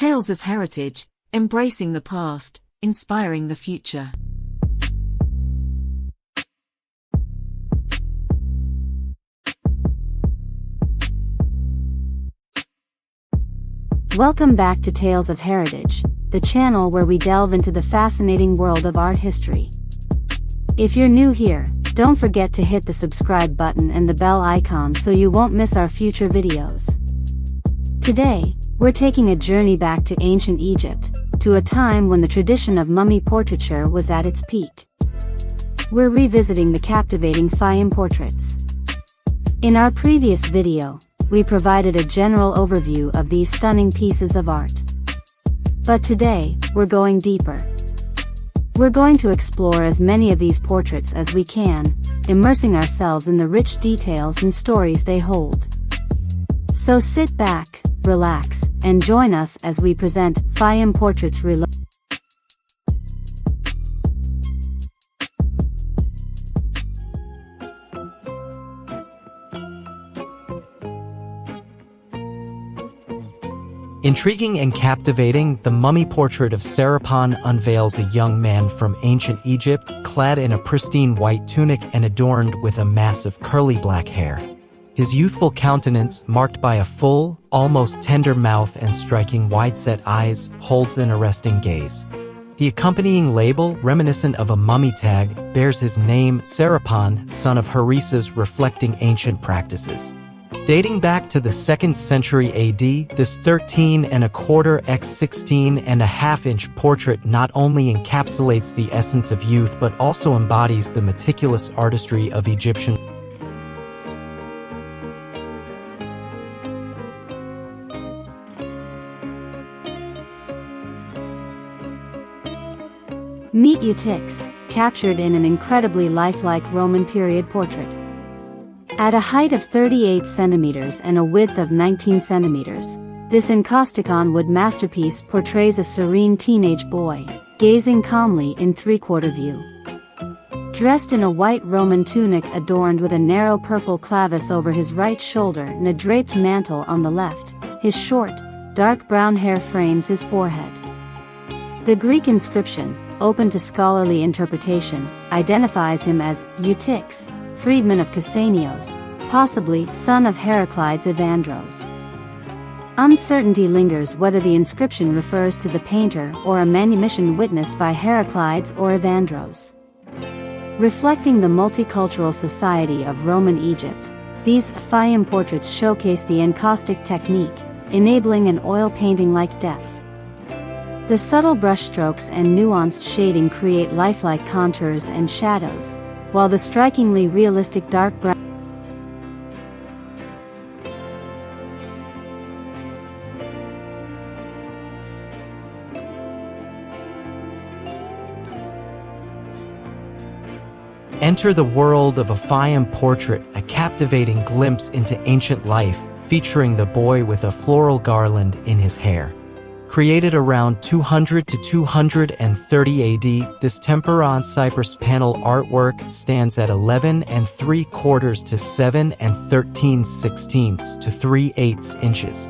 Tales of heritage, embracing the past, inspiring the future. Welcome back to Tales of Heritage, the channel where we delve into the fascinating world of art history. If you're new here, don't forget to hit the subscribe button and the bell icon so you won't miss our future videos. Today, we're taking a journey back to ancient Egypt, to a time when the tradition of mummy portraiture was at its peak. We're revisiting the captivating Fayum portraits. In our previous video, we provided a general overview of these stunning pieces of art. But today, we're going deeper. We're going to explore as many of these portraits as we can, immersing ourselves in the rich details and stories they hold. So sit back, relax, and join us as we present Fayum portraits. Intriguing and captivating, the mummy portrait of Sarapon unveils a young man from ancient Egypt, clad in a pristine white tunic and adorned with a mass of curly black hair. His youthful countenance, marked by a full, almost tender mouth and striking wide-set eyes, holds an arresting gaze. The accompanying label, reminiscent of a mummy tag, bears his name, Sarapon, son of Harisas, reflecting ancient practices. Dating back to the 2nd century AD, this 13¼ x 16½ inch portrait not only encapsulates the essence of youth but also embodies the meticulous artistry of Egyptian. Meet Eutychs, captured in an incredibly lifelike Roman period portrait. At a height of 38 centimeters and a width of 19 centimeters, this encaustic on-wood masterpiece portrays a serene teenage boy, gazing calmly in three-quarter view. Dressed in a white Roman tunic adorned with a narrow purple clavis over his right shoulder and a draped mantle on the left, his short, dark brown hair frames his forehead. The Greek inscription, open to scholarly interpretation, identifies him as Eutychs, freedman of Cassanios, possibly son of Heraclides Evandros. Uncertainty lingers whether the inscription refers to the painter or a manumission witnessed by Heraclides or Evandros. Reflecting the multicultural society of Roman Egypt, these Fayum portraits showcase the encaustic technique, enabling an oil painting-like depth. The subtle brushstrokes and nuanced shading create lifelike contours and shadows, while the strikingly realistic dark brown Enter the world of a Fayum portrait, a captivating glimpse into ancient life, featuring the boy with a floral garland in his hair. Created around 200 to 230 AD, this tempera on cypress panel artwork stands at 11¾ to 7 13/16 to 3/8 inches.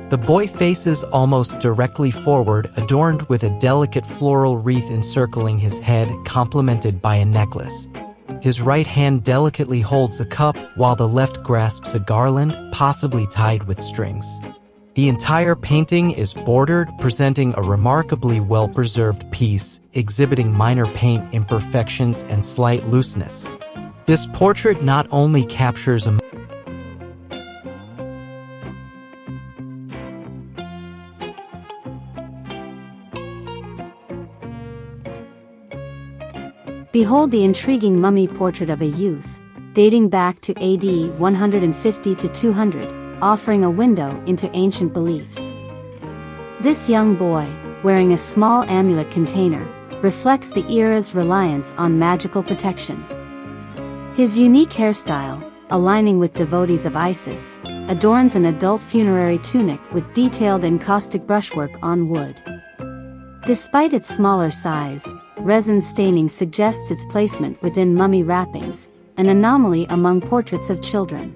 The boy faces almost directly forward, adorned with a delicate floral wreath encircling his head, complemented by a necklace. His right hand delicately holds a cup, while the left grasps a garland, possibly tied with strings. The entire painting is bordered, presenting a remarkably well-preserved piece, exhibiting minor paint imperfections and slight looseness. This portrait not only captures a Behold the intriguing mummy portrait of a youth, dating back to AD 150 to 200, offering a window into ancient beliefs. This young boy, wearing a small amulet container, reflects the era's reliance on magical protection. His unique hairstyle, aligning with devotees of Isis, adorns an adult funerary tunic with detailed encaustic brushwork on wood. Despite its smaller size, resin staining suggests its placement within mummy wrappings, an anomaly among portraits of children.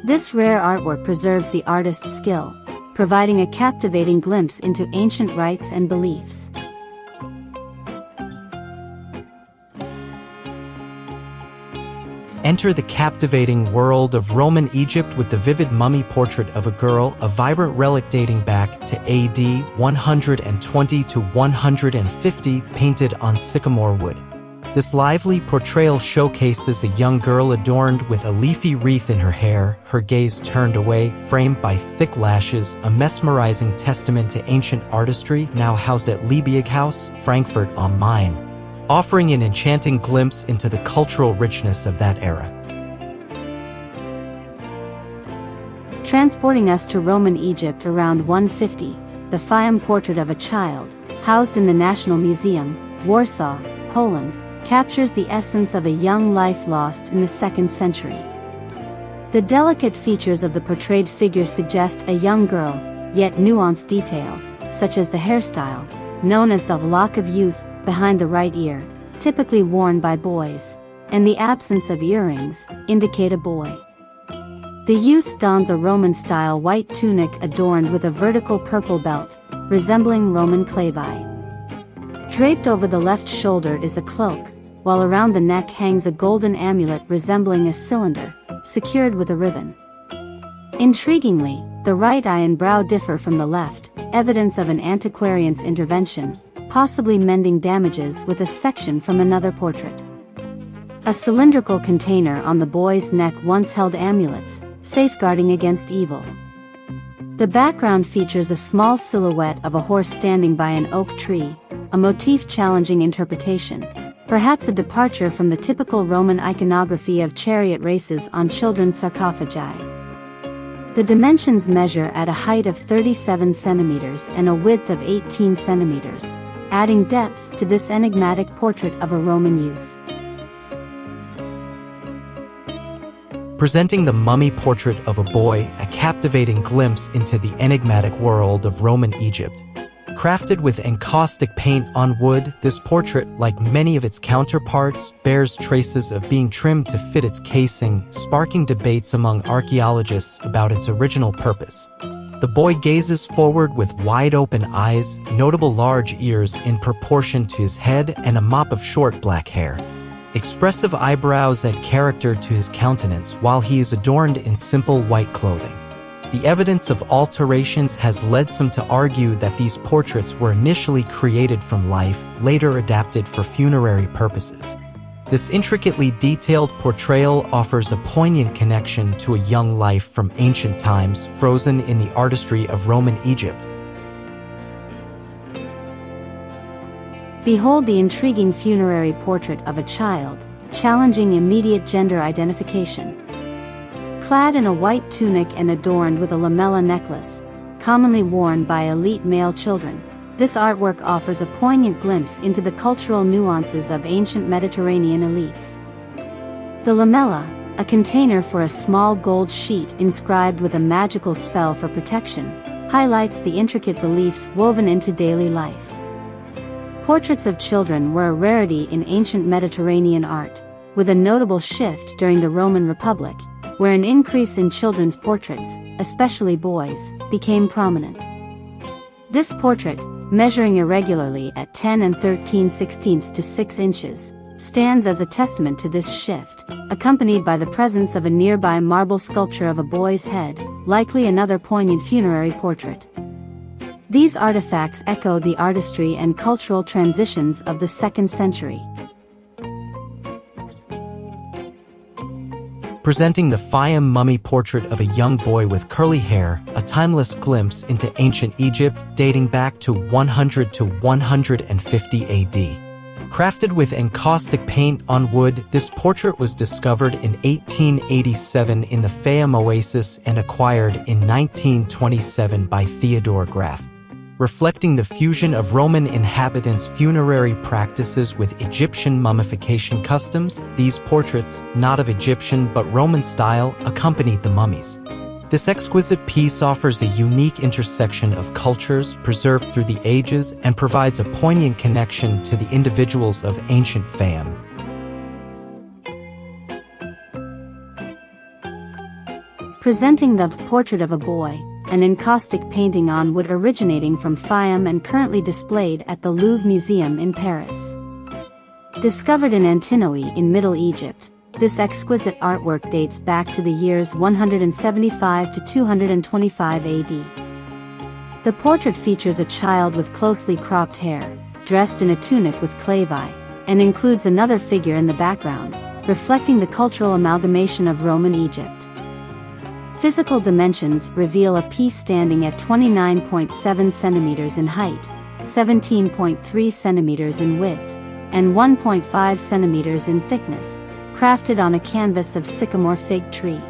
This rare artwork preserves the artist's skill, providing a captivating glimpse into ancient rites and beliefs. Enter the captivating world of Roman Egypt with the vivid mummy portrait of a girl, a vibrant relic dating back to AD 120 to 150, painted on sycamore wood. This lively portrayal showcases a young girl adorned with a leafy wreath in her hair, her gaze turned away, framed by thick lashes, a mesmerizing testament to ancient artistry now housed at Liebig House, Frankfurt am Main, offering an enchanting glimpse into the cultural richness of that era. Transporting us to Roman Egypt around 150, the Fayum portrait of a child, housed in the National Museum, Warsaw, Poland, captures the essence of a young life lost in the 2nd century. The delicate features of the portrayed figure suggest a young girl, yet nuanced details, such as the hairstyle, known as the lock of youth, behind the right ear, typically worn by boys, and the absence of earrings, indicate a boy. The youth dons a Roman-style white tunic adorned with a vertical purple belt, resembling Roman clavi. Draped over the left shoulder is a cloak, while around the neck hangs a golden amulet resembling a cylinder, secured with a ribbon. Intriguingly, the right eye and brow differ from the left, evidence of an antiquarian's intervention, possibly mending damages with a section from another portrait. A cylindrical container on the boy's neck once held amulets, safeguarding against evil. The background features a small silhouette of a horse standing by an oak tree, a motif challenging interpretation, perhaps a departure from the typical Roman iconography of chariot races on children's sarcophagi. The dimensions measure at a height of 37 centimeters and a width of 18 centimeters, adding depth to this enigmatic portrait of a Roman youth. Presenting the mummy portrait of a boy, a captivating glimpse into the enigmatic world of Roman Egypt. Crafted with encaustic paint on wood, this portrait, like many of its counterparts, bears traces of being trimmed to fit its casing, sparking debates among archaeologists about its original purpose. The boy gazes forward with wide-open eyes, notable large ears in proportion to his head, and a mop of short black hair. Expressive eyebrows add character to his countenance while he is adorned in simple white clothing. The evidence of alterations has led some to argue that these portraits were initially created from life, later adapted for funerary purposes. This intricately detailed portrayal offers a poignant connection to a young life from ancient times, frozen in the artistry of Roman Egypt. Behold the intriguing funerary portrait of a child, challenging immediate gender identification. Clad in a white tunic and adorned with a lamella necklace, commonly worn by elite male children, this artwork offers a poignant glimpse into the cultural nuances of ancient Mediterranean elites. The lamella, a container for a small gold sheet inscribed with a magical spell for protection, highlights the intricate beliefs woven into daily life. Portraits of children were a rarity in ancient Mediterranean art, with a notable shift during the Roman Republic, where an increase in children's portraits, especially boys, became prominent. This portrait, measuring irregularly at 10 and 13/16 to 6 inches, stands as a testament to this shift, accompanied by the presence of a nearby marble sculpture of a boy's head, likely another poignant funerary portrait. These artifacts echo the artistry and cultural transitions of the 2nd century. Presenting the Fayum mummy portrait of a young boy with curly hair, a timeless glimpse into ancient Egypt dating back to 100 to 150 AD. Crafted with encaustic paint on wood, this portrait was discovered in 1887 in the Fayum oasis and acquired in 1927 by Theodore Graff. Reflecting the fusion of Roman inhabitants' funerary practices with Egyptian mummification customs, these portraits, not of Egyptian but Roman style, accompanied the mummies. This exquisite piece offers a unique intersection of cultures preserved through the ages and provides a poignant connection to the individuals of ancient Fayum. Presenting the portrait of a boy, an encaustic painting on wood originating from Fayum and currently displayed at the Louvre Museum in Paris. Discovered in Antinoe in Middle Egypt, this exquisite artwork dates back to the years 175 to 225 AD. The portrait features a child with closely cropped hair, dressed in a tunic with clavi, and includes another figure in the background, reflecting the cultural amalgamation of Roman Egypt. Physical dimensions reveal a piece standing at 29.7 centimeters in height, 17.3 centimeters in width, and 1.5 centimeters in thickness, crafted on a canvas of sycamore fig tree.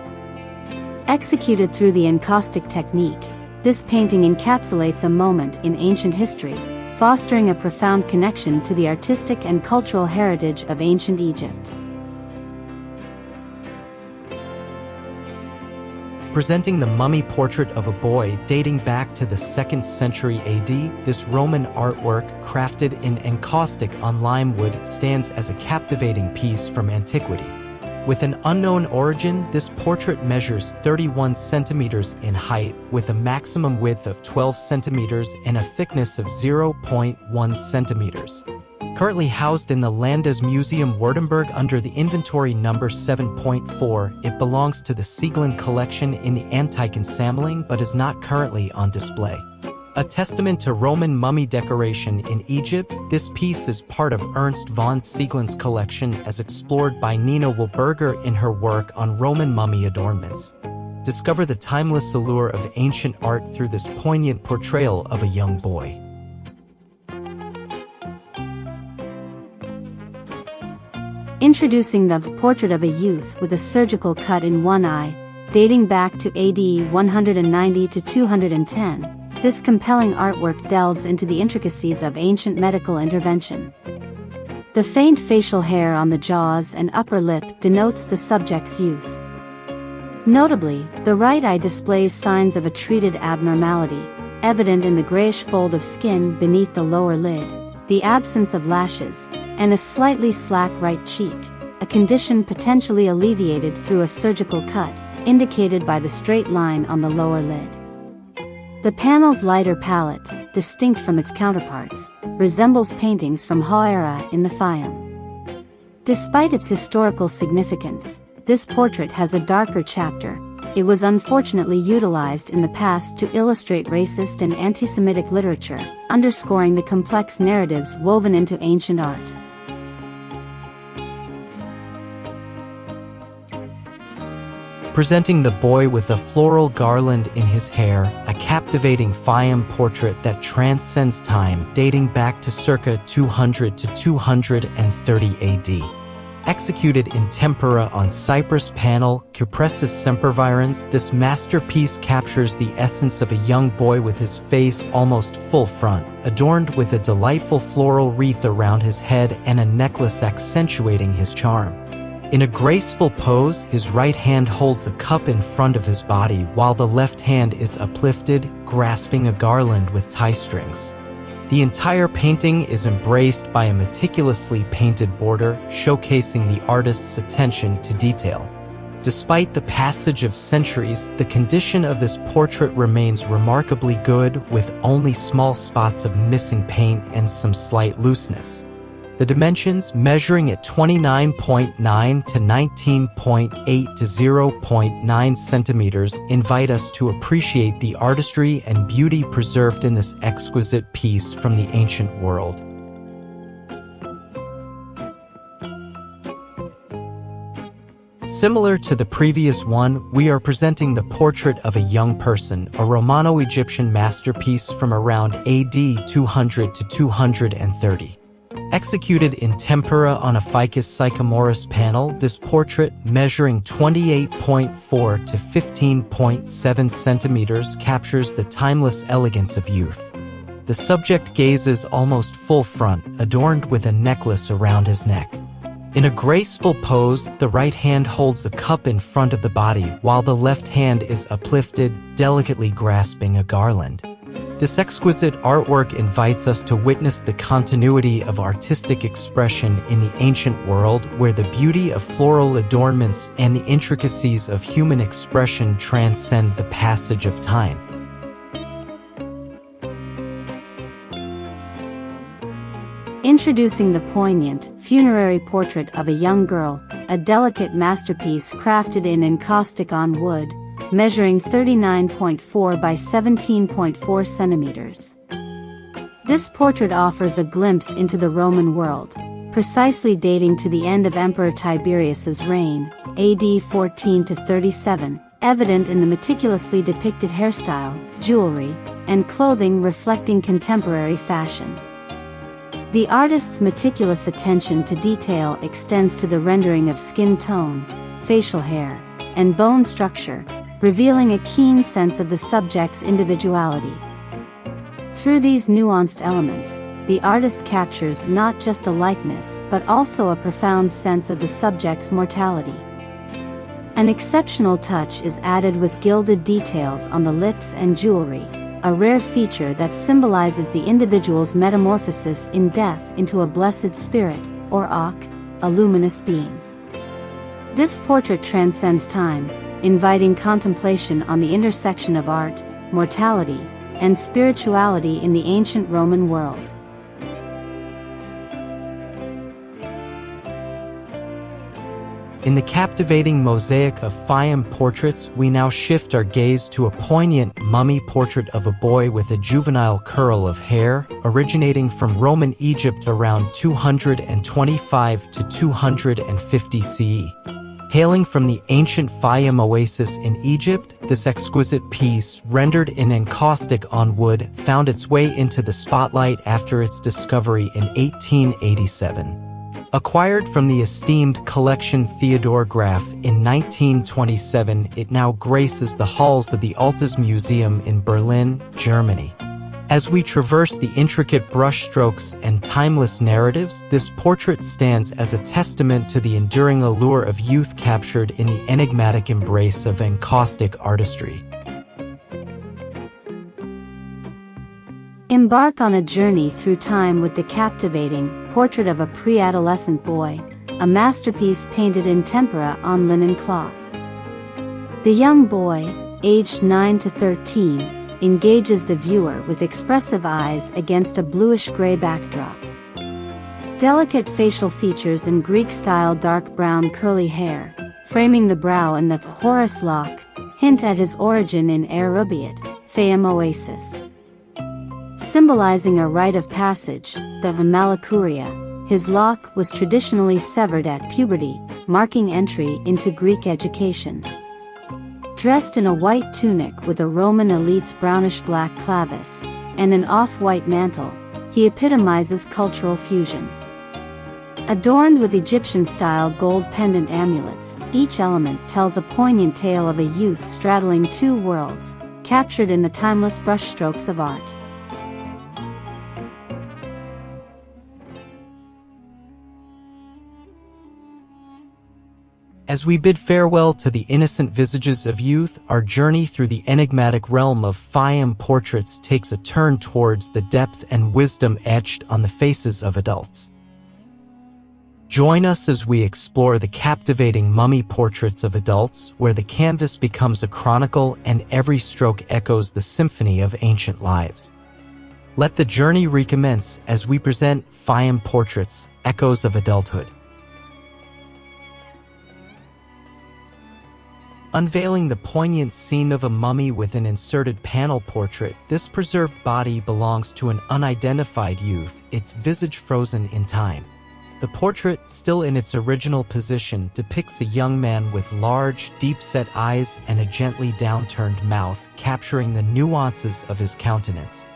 Executed through the encaustic technique, this painting encapsulates a moment in ancient history, fostering a profound connection to the artistic and cultural heritage of ancient Egypt. Presenting the mummy portrait of a boy dating back to the 2nd century AD, this Roman artwork, crafted in encaustic on lime wood, stands as a captivating piece from antiquity. With an unknown origin, this portrait measures 31 centimeters in height, with a maximum width of 12 centimeters and a thickness of 0.1 centimeters. Currently housed in the Landesmuseum Württemberg under the inventory number 7.4, it belongs to the Sieglin collection in the Antikensammlung but is not currently on display. A testament to Roman mummy decoration in Egypt, this piece is part of Ernst von Sieglin's collection as explored by Nina Wilberger in her work on Roman mummy adornments. Discover the timeless allure of ancient art through this poignant portrayal of a young boy. Introducing the portrait of a youth with a surgical cut in one eye, dating back to AD 190 to 210, this compelling artwork delves into the intricacies of ancient medical intervention. The faint facial hair on the jaws and upper lip denotes the subject's youth. Notably, the right eye displays signs of a treated abnormality, evident in the grayish fold of skin beneath the lower lid, the absence of lashes, and a slightly slack right cheek, a condition potentially alleviated through a surgical cut, indicated by the straight line on the lower lid. The panel's lighter palette, distinct from its counterparts, resembles paintings from Haera in the Fayum. Despite its historical significance, this portrait has a darker chapter. It was unfortunately utilized in the past to illustrate racist and anti-Semitic literature, underscoring the complex narratives woven into ancient art. Presenting the boy with a floral garland in his hair, a captivating Fayum portrait that transcends time, dating back to circa 200 to 230 AD. Executed in tempera on cypress panel, cupressus sempervirens, this masterpiece captures the essence of a young boy with his face almost full front, adorned with a delightful floral wreath around his head and a necklace accentuating his charm. In a graceful pose, his right hand holds a cup in front of his body while the left hand is uplifted, grasping a garland with tie strings. The entire painting is embraced by a meticulously painted border, showcasing the artist's attention to detail. Despite the passage of centuries, the condition of this portrait remains remarkably good, with only small spots of missing paint and some slight looseness. The dimensions, measuring at 29.9 to 19.8 to 0.9 centimeters, invite us to appreciate the artistry and beauty preserved in this exquisite piece from the ancient world. Similar to the previous one, we are presenting the portrait of a young person, a Romano-Egyptian masterpiece from around AD 200 to 230. Executed in tempera on a ficus sycamoris panel, this portrait, measuring 28.4 to 15.7 centimeters, captures the timeless elegance of youth. The subject gazes almost full front, adorned with a necklace around his neck. In a graceful pose, the right hand holds a cup in front of the body, while the left hand is uplifted, delicately grasping a garland. This exquisite artwork invites us to witness the continuity of artistic expression in the ancient world, where the beauty of floral adornments and the intricacies of human expression transcend the passage of time. Introducing the poignant, funerary portrait of a young girl, a delicate masterpiece crafted in encaustic on wood, measuring 39.4 by 17.4 centimeters. This portrait offers a glimpse into the Roman world, precisely dating to the end of Emperor Tiberius's reign, AD 14 to 37, evident in the meticulously depicted hairstyle, jewelry, and clothing reflecting contemporary fashion. The artist's meticulous attention to detail extends to the rendering of skin tone, facial hair, and bone structure, revealing a keen sense of the subject's individuality. Through these nuanced elements, the artist captures not just a likeness but also a profound sense of the subject's mortality. An exceptional touch is added with gilded details on the lips and jewelry, a rare feature that symbolizes the individual's metamorphosis in death into a blessed spirit, or Akh, a luminous being. This portrait transcends time, inviting contemplation on the intersection of art, mortality, and spirituality in the ancient Roman world. In the captivating mosaic of Fayum portraits, we now shift our gaze to a poignant mummy portrait of a boy with a juvenile curl of hair, originating from Roman Egypt around 225 to 250 CE. Hailing from the ancient Fayum oasis in Egypt, this exquisite piece, rendered in encaustic on wood, found its way into the spotlight after its discovery in 1887. Acquired from the esteemed collection Theodor Graf in 1927, it now graces the halls of the Altes Museum in Berlin, Germany. As we traverse the intricate brushstrokes and timeless narratives, this portrait stands as a testament to the enduring allure of youth captured in the enigmatic embrace of encaustic artistry. Embark on a journey through time with the captivating Portrait of a Pre-Adolescent Boy, a masterpiece painted in tempera on linen cloth. The young boy, aged 9 to 13, engages the viewer with expressive eyes against a bluish-gray backdrop. Delicate facial features and Greek-style dark brown curly hair, framing the brow and the Horus lock, hint at his origin in Fayum oasis. Symbolizing a rite of passage, the malakuria, his lock was traditionally severed at puberty, marking entry into Greek education. Dressed in a white tunic with a Roman elite's brownish-black clavis, and an off-white mantle, he epitomizes cultural fusion. Adorned with Egyptian-style gold pendant amulets, each element tells a poignant tale of a youth straddling two worlds, captured in the timeless brushstrokes of art. As we bid farewell to the innocent visages of youth, our journey through the enigmatic realm of Fayum portraits takes a turn towards the depth and wisdom etched on the faces of adults. Join us as we explore the captivating mummy portraits of adults, where the canvas becomes a chronicle and every stroke echoes the symphony of ancient lives. Let the journey recommence as we present Fayum portraits, echoes of adulthood. Unveiling the poignant scene of a mummy with an inserted panel portrait, this preserved body belongs to an unidentified youth, its visage frozen in time. The portrait, still in its original position, depicts a young man with large, deep-set eyes and a gently downturned mouth, capturing the nuances of his countenance.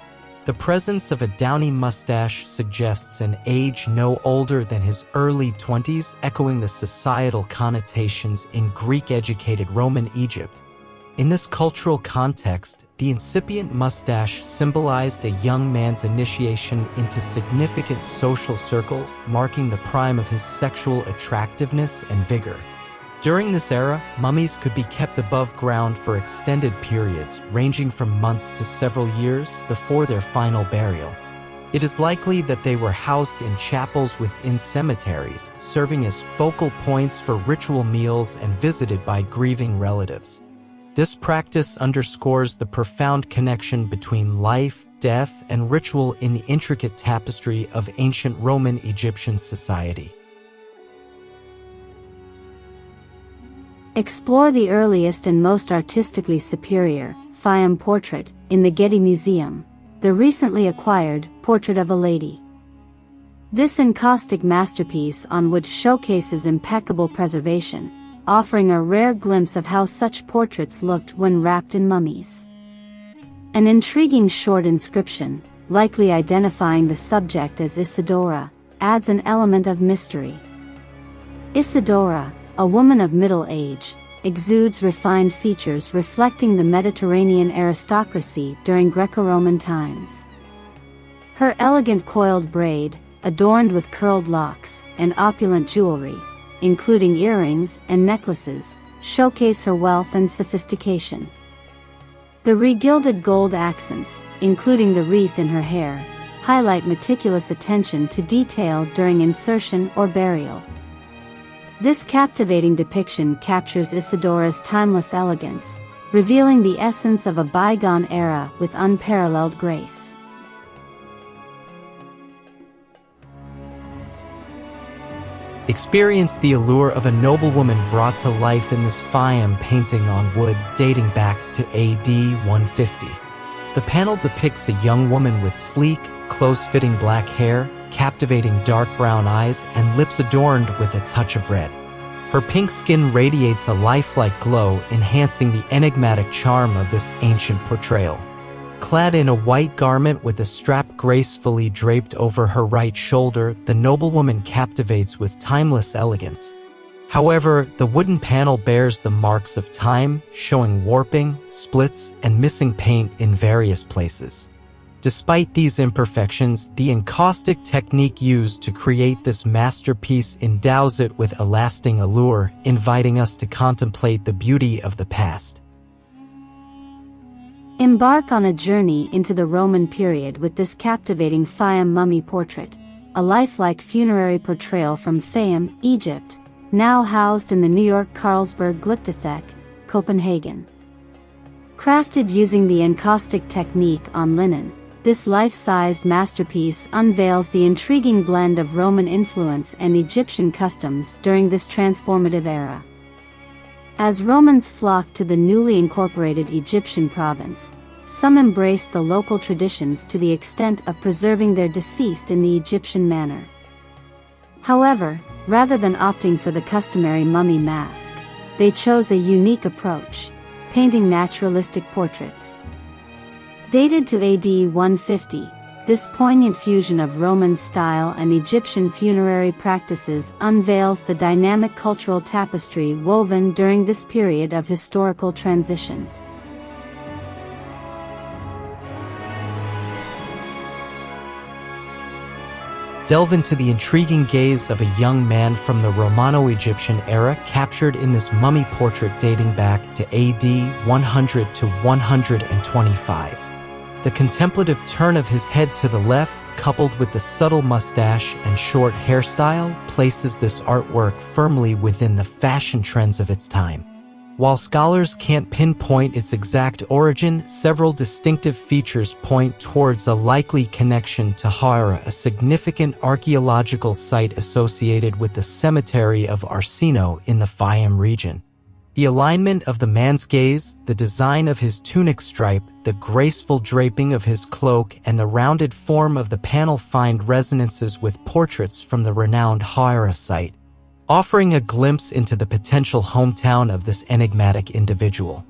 The presence of a downy mustache suggests an age no older than his early 20s, echoing the societal connotations in Greek-educated Roman Egypt. In this cultural context, the incipient mustache symbolized a young man's initiation into significant social circles, marking the prime of his sexual attractiveness and vigor. During this era, mummies could be kept above ground for extended periods, ranging from months to several years, before their final burial. It is likely that they were housed in chapels within cemeteries, serving as focal points for ritual meals and visited by grieving relatives. This practice underscores the profound connection between life, death and ritual in the intricate tapestry of ancient Roman Egyptian society. Explore the earliest and most artistically superior Fayum portrait in the Getty Museum, the recently acquired Portrait of a Lady. This encaustic masterpiece on wood showcases impeccable preservation, offering a rare glimpse of how such portraits looked when wrapped in mummies. An intriguing short inscription, likely identifying the subject as Isidora, adds an element of mystery. Isidora, a woman of middle age, exudes refined features reflecting the Mediterranean aristocracy during Greco-Roman times. Her elegant coiled braid, adorned with curled locks and opulent jewelry, including earrings and necklaces, showcase her wealth and sophistication. The regilded gold accents, including the wreath in her hair, highlight meticulous attention to detail during insertion or burial. This captivating depiction captures Isidora's timeless elegance, revealing the essence of a bygone era with unparalleled grace. Experience the allure of a noblewoman brought to life in this Fayum painting on wood dating back to AD 150. The panel depicts a young woman with sleek, close-fitting black hair, captivating dark brown eyes, and lips adorned with a touch of red. Her pink skin radiates a lifelike glow, enhancing the enigmatic charm of this ancient portrayal. Clad in a white garment with a strap gracefully draped over her right shoulder, the noblewoman captivates with timeless elegance. However, the wooden panel bears the marks of time, showing warping, splits, and missing paint in various places. Despite these imperfections, the encaustic technique used to create this masterpiece endows it with a lasting allure, inviting us to contemplate the beauty of the past. Embark on a journey into the Roman period with this captivating Fayum mummy portrait, a lifelike funerary portrayal from Fayum, Egypt, now housed in the New York Carlsberg Glyptothek, Copenhagen. Crafted using the encaustic technique on linen, this life-sized masterpiece unveils the intriguing blend of Roman influence and Egyptian customs during this transformative era. As Romans flocked to the newly incorporated Egyptian province, some embraced the local traditions to the extent of preserving their deceased in the Egyptian manner. However, rather than opting for the customary mummy mask, they chose a unique approach, painting naturalistic portraits. Dated to AD 150, this poignant fusion of Roman style and Egyptian funerary practices unveils the dynamic cultural tapestry woven during this period of historical transition. Delve into the intriguing gaze of a young man from the Romano-Egyptian era captured in this mummy portrait dating back to AD 100 to 125. The contemplative turn of his head to the left, coupled with the subtle mustache and short hairstyle, places this artwork firmly within the fashion trends of its time. While scholars can't pinpoint its exact origin, several distinctive features point towards a likely connection to Hara, a significant archaeological site associated with the cemetery of Arsino in the Fayum region. The alignment of the man's gaze, the design of his tunic stripe, the graceful draping of his cloak, and the rounded form of the panel find resonances with portraits from the renowned Hara site, offering a glimpse into the potential hometown of this enigmatic individual.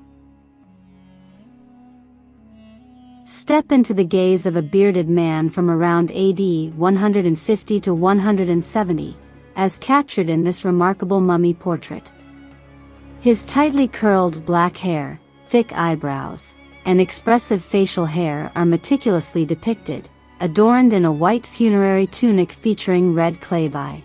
Step into the gaze of a bearded man from around AD 150 to 170, as captured in this remarkable mummy portrait. His tightly curled black hair, thick eyebrows, and expressive facial hair are meticulously depicted, adorned in a white funerary tunic featuring red clavi.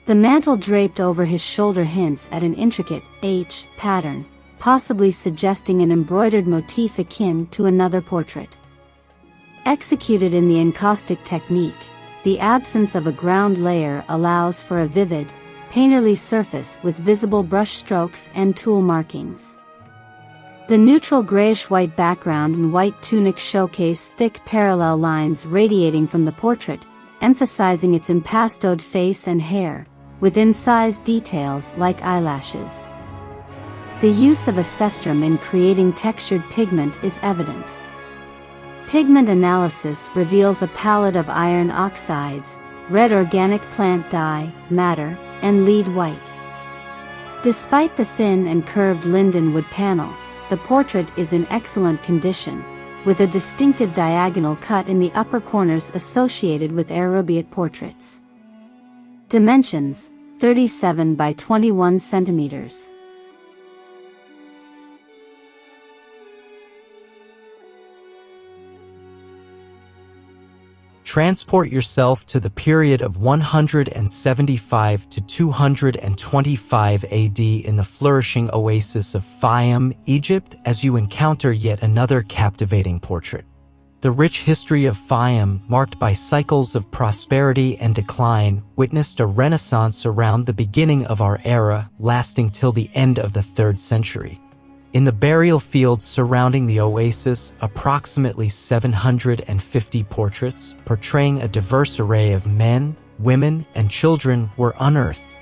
The mantle draped over his shoulder hints at an intricate H pattern, possibly suggesting an embroidered motif akin to another portrait. Executed in the encaustic technique, the absence of a ground layer allows for a vivid, painterly surface with visible brush strokes and tool markings. The neutral grayish-white background and white tunic showcase thick parallel lines radiating from the portrait, emphasizing its impastoed face and hair, with incised details like eyelashes. The use of ancestrum in creating textured pigment is evident. Pigment analysis reveals a palette of iron oxides, red organic plant dye, madder, and lead white. Despite the thin and curved lindenwood panel, the portrait is in excellent condition, with a distinctive diagonal cut in the upper corners associated with Arabiate portraits. Dimensions: 37 by 21 centimeters. Transport yourself to the period of 175 to 225 AD in the flourishing oasis of Fayum, Egypt, as you encounter yet another captivating portrait. The rich history of Fayum, marked by cycles of prosperity and decline, witnessed a renaissance around the beginning of our era, lasting till the end of the 3rd century. In the burial fields surrounding the oasis, approximately 750 portraits, portraying a diverse array of men, women, and children, were unearthed.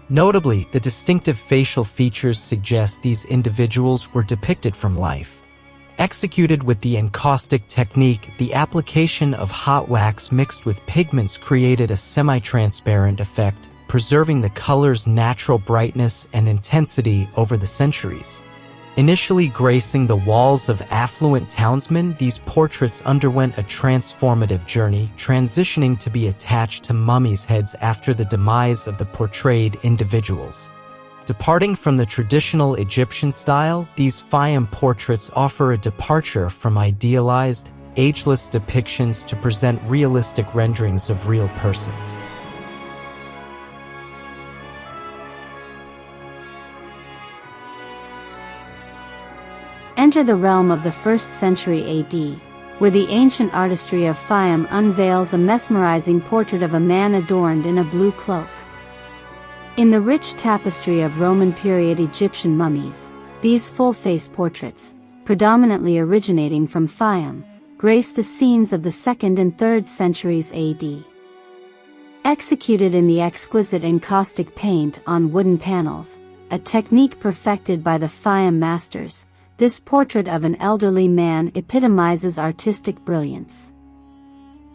Notably, the distinctive facial features suggest these individuals were depicted from life. Executed with the encaustic technique, the application of hot wax mixed with pigments created a semi-transparent effect, preserving the color's natural brightness and intensity over the centuries. Initially gracing the walls of affluent townsmen, these portraits underwent a transformative journey, transitioning to be attached to mummies' heads after the demise of the portrayed individuals. Departing from the traditional Egyptian style, these Fayum portraits offer a departure from idealized, ageless depictions to present realistic renderings of real persons. Enter the realm of the 1st century AD, where the ancient artistry of Fayum unveils a mesmerizing portrait of a man adorned in a blue cloak. In the rich tapestry of Roman period Egyptian mummies, these full-face portraits, predominantly originating from Fayum, grace the scenes of the 2nd and 3rd centuries AD. Executed in the exquisite encaustic paint on wooden panels, a technique perfected by the Fayum masters, this portrait of an elderly man epitomizes artistic brilliance.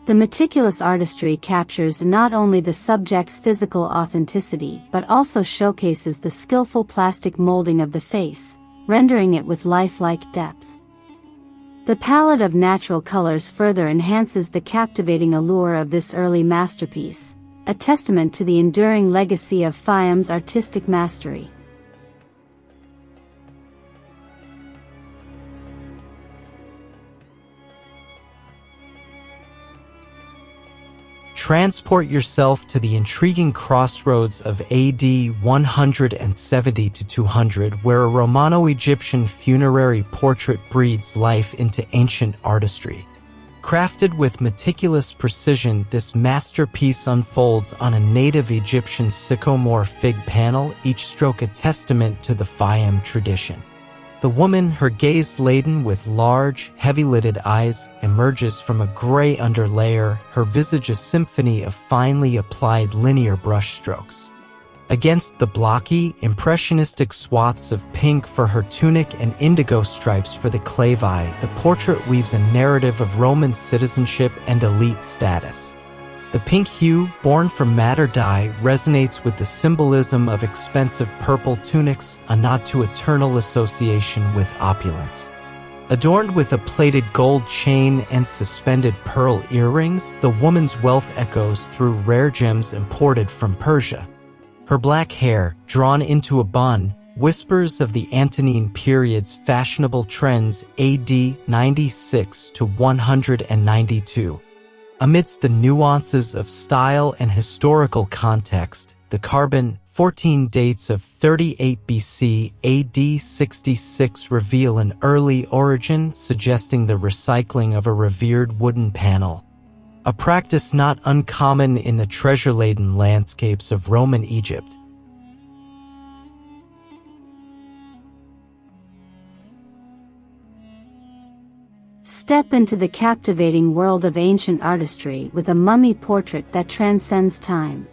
The meticulous artistry captures not only the subject's physical authenticity but also showcases the skillful plastic molding of the face, rendering it with lifelike depth. The palette of natural colors further enhances the captivating allure of this early masterpiece, a testament to the enduring legacy of Fayum's artistic mastery. Transport yourself to the intriguing crossroads of AD 170 to 200, where a Romano-Egyptian funerary portrait breathes life into ancient artistry. Crafted with meticulous precision, this masterpiece unfolds on a native Egyptian sycamore fig panel, each stroke a testament to the Fayum tradition. The woman, her gaze laden with large, heavy-lidded eyes, emerges from a gray underlayer, her visage a symphony of finely applied linear brushstrokes. Against the blocky, impressionistic swaths of pink for her tunic and indigo stripes for the clavi, the portrait weaves a narrative of Roman citizenship and elite status. The pink hue, born from madder dye, resonates with the symbolism of expensive purple tunics, a nod to eternal association with opulence. Adorned with a plated gold chain and suspended pearl earrings, the woman's wealth echoes through rare gems imported from Persia. Her black hair, drawn into a bun, whispers of the Antonine period's fashionable trends AD 96 to 192. Amidst the nuances of style and historical context, the carbon 14 dates of 38 BC AD 66 reveal an early origin, suggesting the recycling of a revered wooden panel. A practice not uncommon in the treasure-laden landscapes of Roman Egypt. Step into the captivating world of ancient artistry with a mummy portrait that transcends time.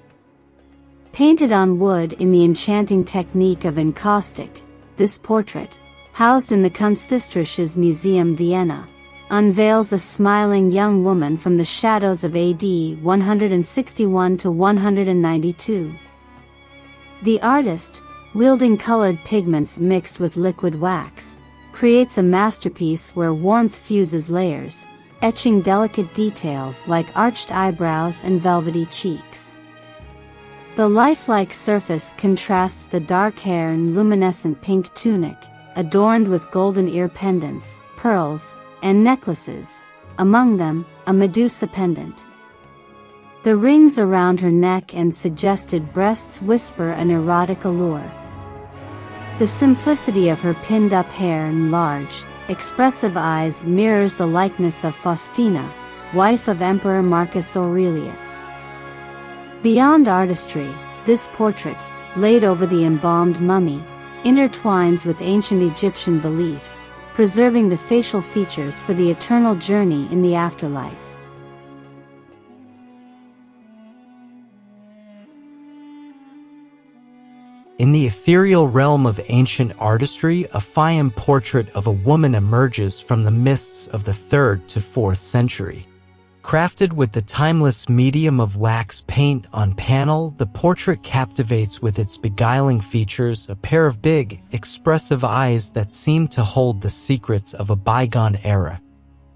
Painted on wood in the enchanting technique of encaustic, this portrait, housed in the Kunsthistorisches Museum Vienna, unveils a smiling young woman from the shadows of AD 161 to 192. The artist, wielding colored pigments mixed with liquid wax, creates a masterpiece where warmth fuses layers, etching delicate details like arched eyebrows and velvety cheeks. The lifelike surface contrasts the dark hair and luminescent pink tunic, adorned with golden ear pendants, pearls, and necklaces, among them, a Medusa pendant. The rings around her neck and suggested breasts whisper an erotic allure. The simplicity of her pinned-up hair and large, expressive eyes mirrors the likeness of Faustina, wife of Emperor Marcus Aurelius. Beyond artistry, this portrait, laid over the embalmed mummy, intertwines with ancient Egyptian beliefs, preserving the facial features for the eternal journey in the afterlife. In the ethereal realm of ancient artistry, a Fayum portrait of a woman emerges from the mists of the 3rd to 4th century. Crafted with the timeless medium of wax paint on panel, the portrait captivates with its beguiling features, a pair of big, expressive eyes that seem to hold the secrets of a bygone era.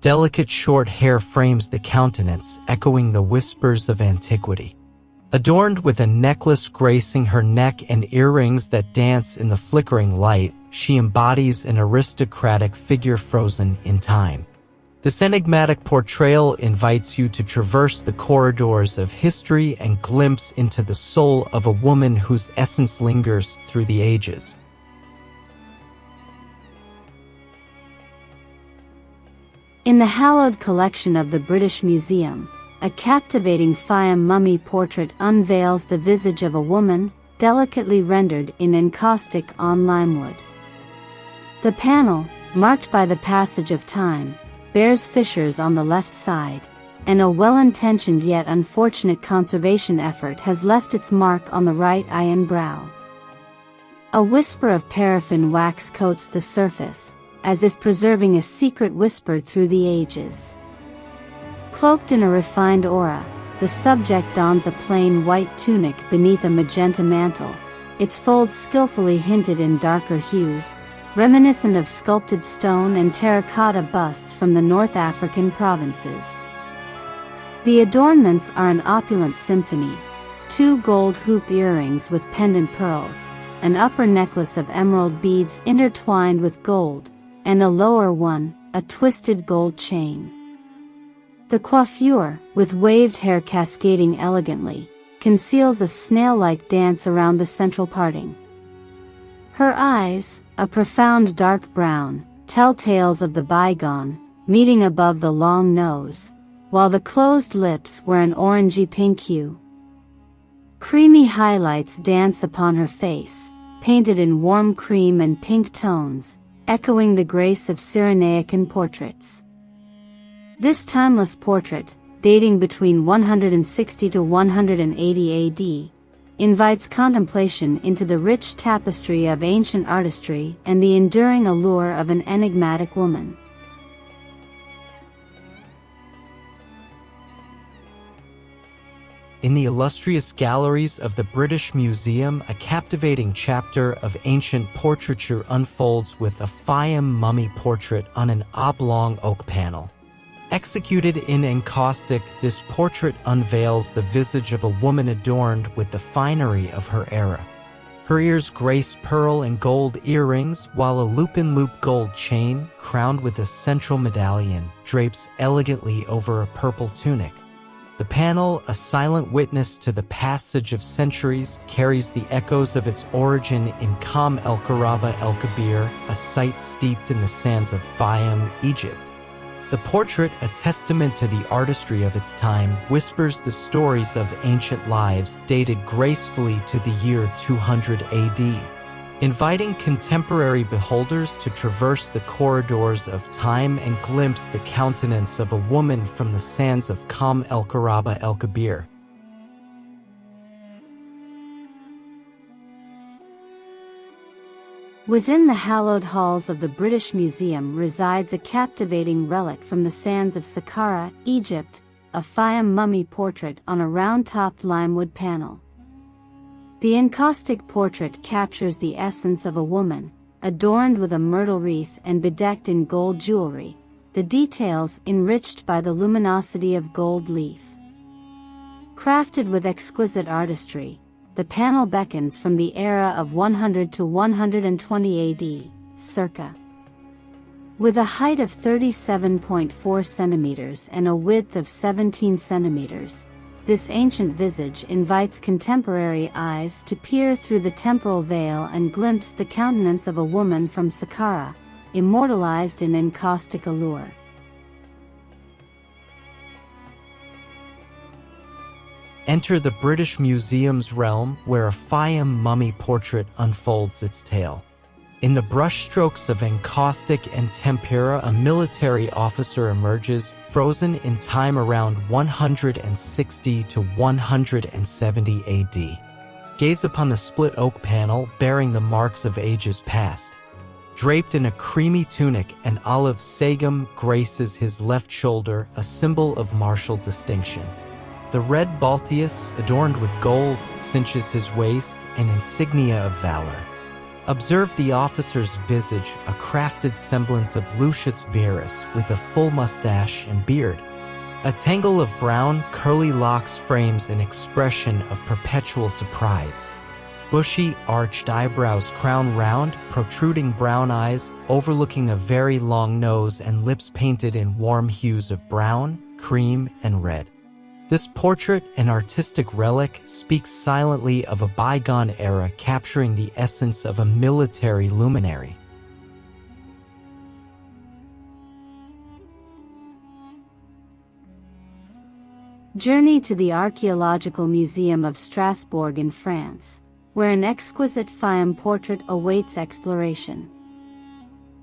Delicate short hair frames the countenance, echoing the whispers of antiquity. Adorned with a necklace gracing her neck and earrings that dance in the flickering light, she embodies an aristocratic figure frozen in time. This enigmatic portrayal invites you to traverse the corridors of history and glimpse into the soul of a woman whose essence lingers through the ages. In the hallowed collection of the British Museum, a captivating Fayum mummy portrait unveils the visage of a woman, delicately rendered in encaustic on limewood. The panel, marked by the passage of time, bears fissures on the left side, and a well-intentioned yet unfortunate conservation effort has left its mark on the right eye and brow. A whisper of paraffin wax coats the surface, as if preserving a secret whispered through the ages. Cloaked in a refined aura, the subject dons a plain white tunic beneath a magenta mantle, its folds skillfully hinted in darker hues, reminiscent of sculpted stone and terracotta busts from the North African provinces. The adornments are an opulent symphony: 2 gold hoop earrings with pendant pearls, an upper necklace of emerald beads intertwined with gold, and a lower one, a twisted gold chain. The coiffure, with waved hair cascading elegantly, conceals a snail-like dance around the central parting. Her eyes, a profound dark brown, tell tales of the bygone, meeting above the long nose, while the closed lips were an orangey pink hue. Creamy highlights dance upon her face, painted in warm cream and pink tones, echoing the grace of Cyrenaican portraits. This timeless portrait, dating between 160 to 180 AD, invites contemplation into the rich tapestry of ancient artistry and the enduring allure of an enigmatic woman. In the illustrious galleries of the British Museum, a captivating chapter of ancient portraiture unfolds with a Fayum mummy portrait on an oblong oak panel. Executed in encaustic, this portrait unveils the visage of a woman adorned with the finery of her era. Her ears grace pearl and gold earrings, while a loop-in-loop gold chain, crowned with a central medallion, drapes elegantly over a purple tunic. The panel, a silent witness to the passage of centuries, carries the echoes of its origin in Qam el-Karaba el-Kabir, a site steeped in the sands of Fayum, Egypt. The portrait, a testament to the artistry of its time, whispers the stories of ancient lives dated gracefully to the year 200 AD. inviting contemporary beholders to traverse the corridors of time and glimpse the countenance of a woman from the sands of Kam el-Karaba el-Kabir. Within the hallowed halls of the British Museum resides a captivating relic from the sands of Saqqara, Egypt, a Fayum mummy portrait on a round-topped limewood panel. The encaustic portrait captures the essence of a woman, adorned with a myrtle wreath and bedecked in gold jewelry, the details enriched by the luminosity of gold leaf. Crafted with exquisite artistry, the panel beckons from the era of 100 to 120 AD, circa. With a height of 37.4 centimeters and a width of 17 centimeters, this ancient visage invites contemporary eyes to peer through the temporal veil and glimpse the countenance of a woman from Saqqara, immortalized in encaustic allure. Enter the British Museum's realm where a Fayum mummy portrait unfolds its tale. In the brushstrokes of encaustic and tempera, a military officer emerges, frozen in time around 160 to 170 AD. Gaze upon the split oak panel bearing the marks of ages past. Draped in a creamy tunic, an olive sagum graces his left shoulder, a symbol of martial distinction. The red balteus, adorned with gold, cinches his waist, an insignia of valor. Observe the officer's visage, a crafted semblance of Lucius Verus with a full mustache and beard. A tangle of brown, curly locks frames an expression of perpetual surprise. Bushy, arched eyebrows crown round, protruding brown eyes, overlooking a very long nose and lips painted in warm hues of brown, cream, and red. This portrait, an artistic relic, speaks silently of a bygone era capturing the essence of a military luminary. Journey to the Archaeological Museum of Strasbourg in France, where an exquisite Fayum portrait awaits exploration.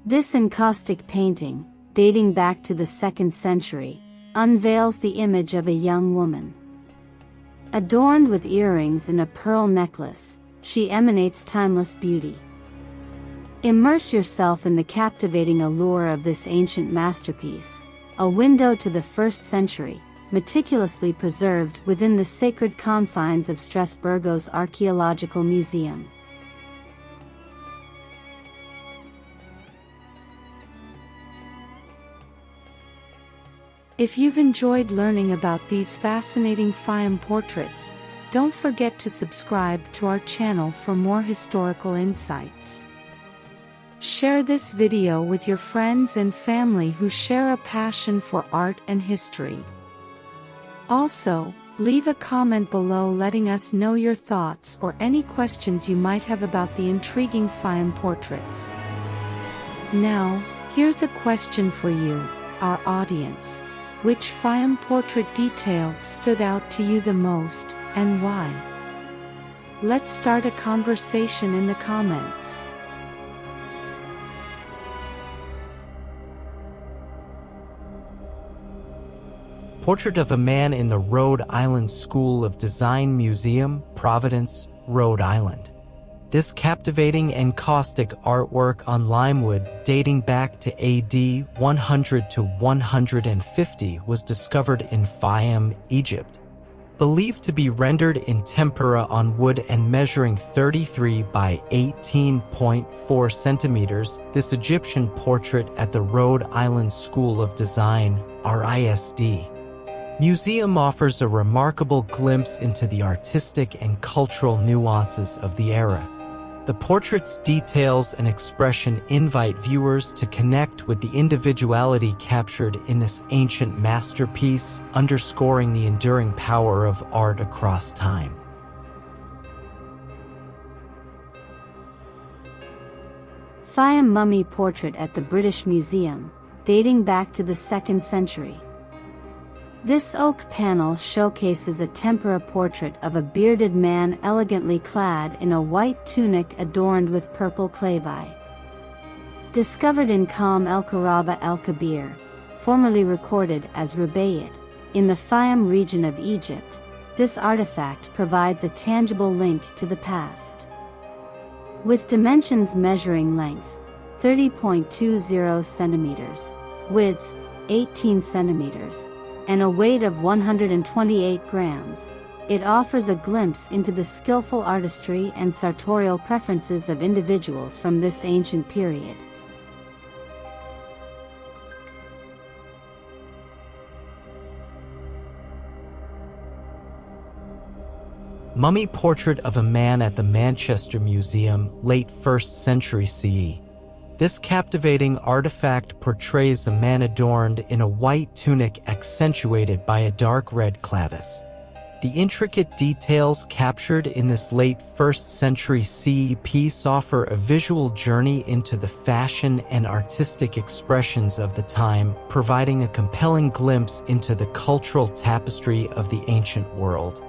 This encaustic painting, dating back to the 2nd century, unveils the image of a young woman. Adorned with earrings and a pearl necklace, she emanates timeless beauty. Immerse yourself in the captivating allure of this ancient masterpiece, a window to the 1st century, meticulously preserved within the sacred confines of Strasbourg's Archaeological Museum. If you've enjoyed learning about these fascinating Fayum portraits, don't forget to subscribe to our channel for more historical insights. Share this video with your friends and family who share a passion for art and history. Also, leave a comment below letting us know your thoughts or any questions you might have about the intriguing Fayum portraits. Now, here's a question for you, our audience. Which Fayum portrait detail stood out to you the most, and why? Let's start a conversation in the comments. Portrait of a man in the Rhode Island School of Design Museum, Providence, Rhode Island. This captivating encaustic artwork on limewood dating back to AD 100 to 150 was discovered in Fayum, Egypt. Believed to be rendered in tempera on wood and measuring 33 by 18.4 centimeters, this Egyptian portrait at the Rhode Island School of Design, RISD. Museum offers a remarkable glimpse into the artistic and cultural nuances of the era. The portrait's details and expression invite viewers to connect with the individuality captured in this ancient masterpiece, underscoring the enduring power of art across time. Fayum mummy portrait at the British Museum, dating back to the 2nd century. This oak panel showcases a tempera portrait of a bearded man elegantly clad in a white tunic adorned with purple clavi. Discovered in Qam el-Karaba el-Kabir, formerly recorded as Rubaiyat, in the Fayum region of Egypt, this artifact provides a tangible link to the past. With dimensions measuring length, 30.20 centimeters, width, 18 centimeters, and a weight of 128 grams, it offers a glimpse into the skillful artistry and sartorial preferences of individuals from this ancient period. Mummy portrait of a man at the Manchester Museum, late 1st century CE. This captivating artifact portrays a man adorned in a white tunic accentuated by a dark red clavis. The intricate details captured in this late 1st century CE piece offer a visual journey into the fashion and artistic expressions of the time, providing a compelling glimpse into the cultural tapestry of the ancient world.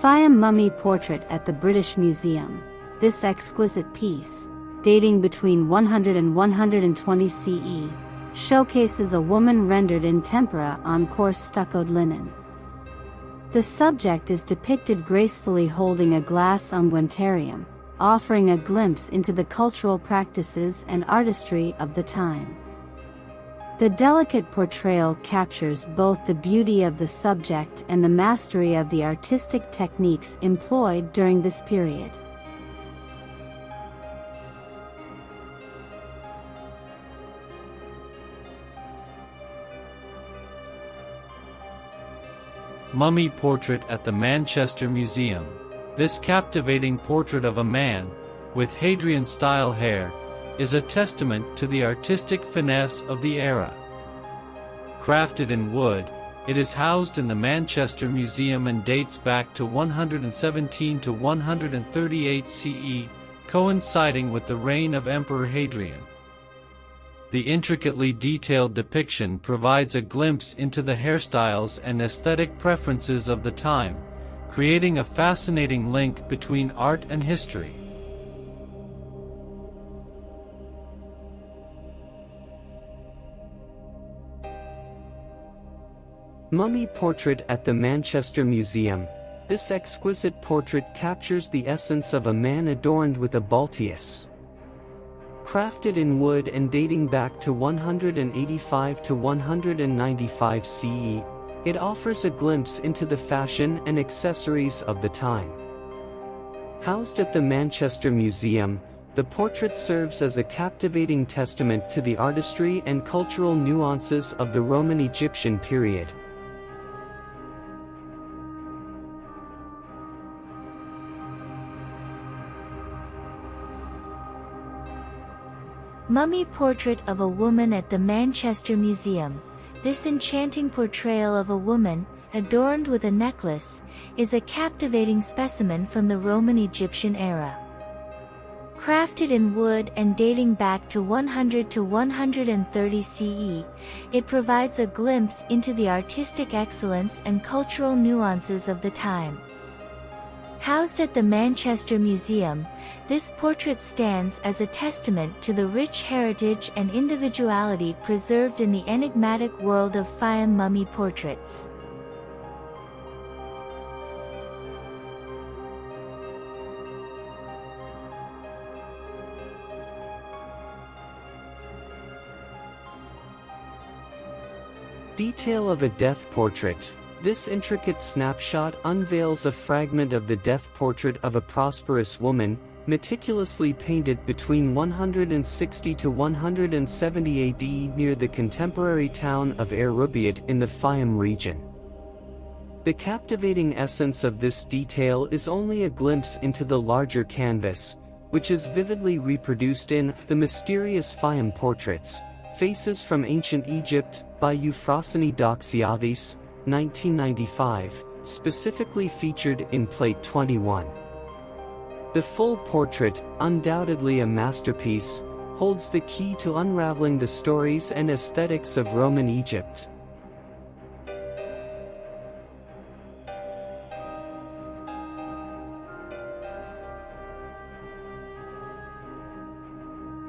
Fayum mummy portrait at the British Museum. This exquisite piece, dating between 100 and 120 CE, showcases a woman rendered in tempera on coarse stuccoed linen. The subject is depicted gracefully holding a glass unguentarium, offering a glimpse into the cultural practices and artistry of the time. The delicate portrayal captures both the beauty of the subject and the mastery of the artistic techniques employed during this period. Mummy portrait at the Manchester Museum. This captivating portrait of a man, with Hadrian-style hair, is a testament to the artistic finesse of the era. Crafted in wood, it is housed in the Manchester Museum and dates back to 117 to 138 CE, coinciding with the reign of Emperor Hadrian. The intricately detailed depiction provides a glimpse into the hairstyles and aesthetic preferences of the time, creating a fascinating link between art and history. Mummy portrait at the Manchester Museum. This exquisite portrait captures the essence of a man adorned with a balteus. Crafted in wood and dating back to 185 to 195 CE, it offers a glimpse into the fashion and accessories of the time. Housed at the Manchester Museum, the portrait serves as a captivating testament to the artistry and cultural nuances of the Roman Egyptian period. Mummy portrait of a woman at the Manchester Museum. This enchanting portrayal of a woman, adorned with a necklace, is a captivating specimen from the Roman Egyptian era. Crafted in wood and dating back to 100 to 130 CE, it provides a glimpse into the artistic excellence and cultural nuances of the time. Housed at the Manchester Museum, this portrait stands as a testament to the rich heritage and individuality preserved in the enigmatic world of Fayum mummy portraits. Detail of a death portrait. This intricate snapshot unveils a fragment of the death portrait of a prosperous woman, meticulously painted between 160 to 170 AD near the contemporary town of Rubaiyat in the Fayum region. The captivating essence of this detail is only a glimpse into the larger canvas, which is vividly reproduced in The Mysterious Fayum Portraits, Faces from Ancient Egypt, by Euphrosini Doxiadis, 1995, specifically featured in Plate 21. The full portrait, undoubtedly a masterpiece, holds the key to unraveling the stories and aesthetics of Roman Egypt.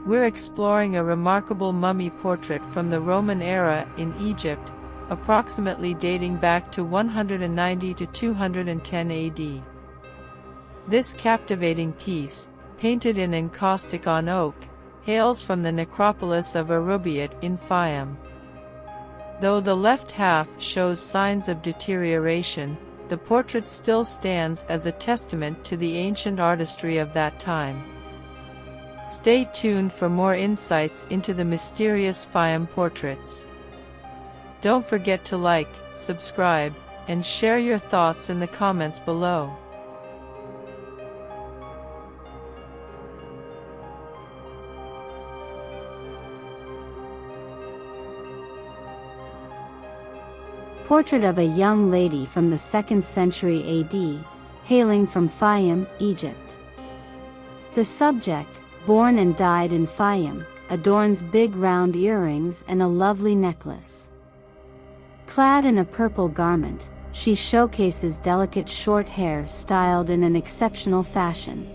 We're exploring a remarkable mummy portrait from the Roman era in Egypt, approximately dating back to 190 to 210 AD. This captivating piece, painted in encaustic on oak, hails from the necropolis of Erubiat in Fayum. Though the left half shows signs of deterioration, the portrait still stands as a testament to the ancient artistry of that time. Stay tuned for more insights into the mysterious Fayum portraits. Don't forget to like, subscribe, and share your thoughts in the comments below. Portrait of a young lady from the 2nd century AD, hailing from Fayum, Egypt. The subject, born and died in Fayum, adorns big round earrings and a lovely necklace. Clad in a purple garment, she showcases delicate short hair styled in an exceptional fashion.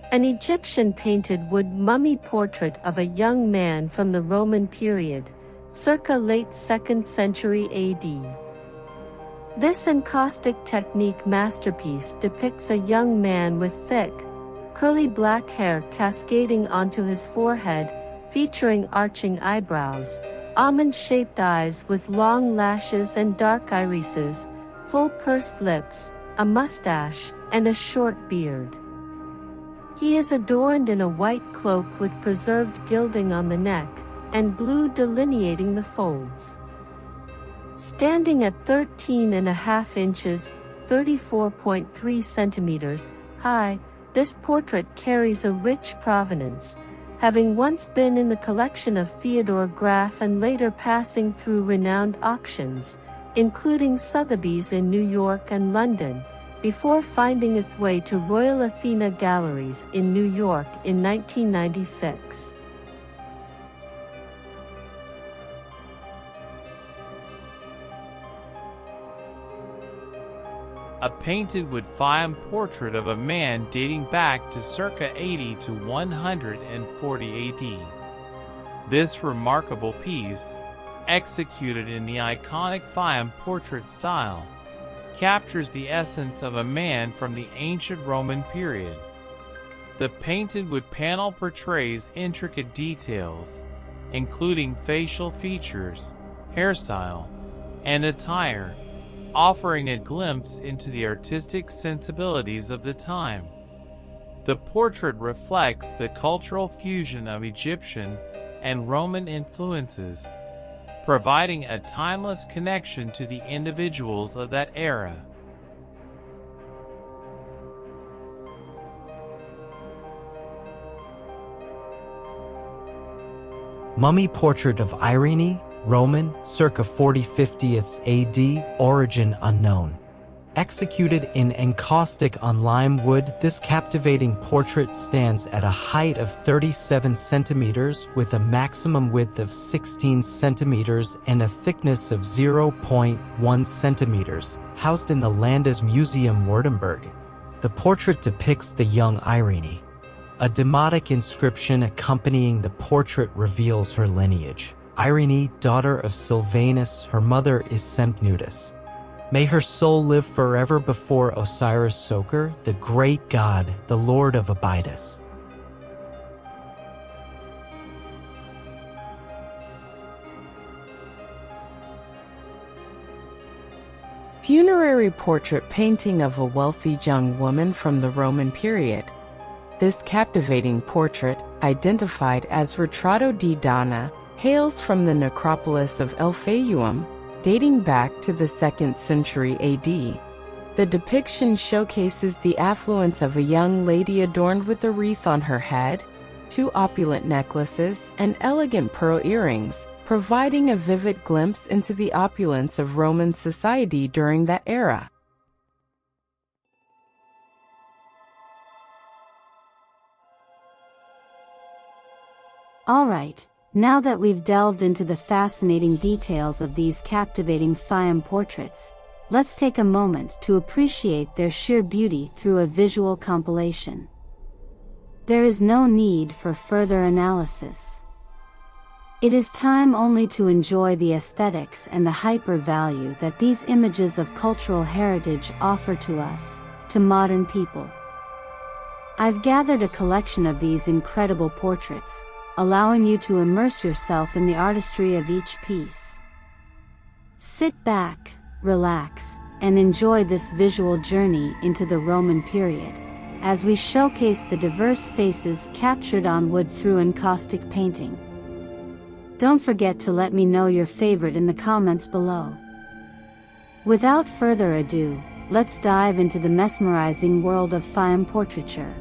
An Egyptian painted wood mummy portrait of a young man from the Roman period, circa late 2nd century AD. This encaustic technique masterpiece depicts a young man with thick, curly black hair cascading onto his forehead, featuring arching eyebrows, almond-shaped eyes with long lashes and dark irises, full pursed lips, a mustache, and a short beard. He is adorned in a white cloak with preserved gilding on the neck, and blue delineating the folds. Standing at 13.5 inches, 34.3 centimeters, high, this portrait carries a rich provenance, having once been in the collection of Theodore Graff and later passing through renowned auctions, including Sotheby's in New York and London, before finding its way to Royal Athena Galleries in New York in 1996. A painted wood Fayum portrait of a man dating back to circa 80 to 140 AD. This remarkable piece, executed in the iconic Fayum portrait style, captures the essence of a man from the ancient Roman period. The painted wood panel portrays intricate details, including facial features, hairstyle, and attire, offering a glimpse into the artistic sensibilities of the time. The portrait reflects the cultural fusion of Egyptian and Roman influences, providing a timeless connection to the individuals of that era. Mummy portrait of Irene, Roman, circa 40-50 AD, origin unknown. Executed in encaustic on lime wood, this captivating portrait stands at a height of 37 centimeters with a maximum width of 16 centimeters and a thickness of 0.1 centimeters, housed in the Landesmuseum Württemberg. The portrait depicts the young Irene. A demotic inscription accompanying the portrait reveals her lineage. Irene, daughter of Silvanus, her mother is Sempnudis. May her soul live forever before Osiris Soker, the great god, the Lord of Abydos. Funerary portrait painting of a wealthy young woman from the Roman period. This captivating portrait, identified as Retrato di Donna, hails from the necropolis of El Fayum, dating back to the 2nd century AD. The depiction showcases the affluence of a young lady adorned with a wreath on her head, 2 opulent necklaces and elegant pearl earrings, providing a vivid glimpse into the opulence of Roman society during that era. Alright, now that we've delved into the fascinating details of these captivating Fayum portraits, let's take a moment to appreciate their sheer beauty through a visual compilation. There is no need for further analysis. It is time only to enjoy the aesthetics and the hyper value that these images of cultural heritage offer to us, to modern people. I've gathered a collection of these incredible portraits, allowing you to immerse yourself in the artistry of each piece. Sit back, relax, and enjoy this visual journey into the Roman period, as we showcase the diverse faces captured on wood through encaustic painting. Don't forget to let me know your favorite in the comments below. Without further ado, let's dive into the mesmerizing world of Fayum portraiture.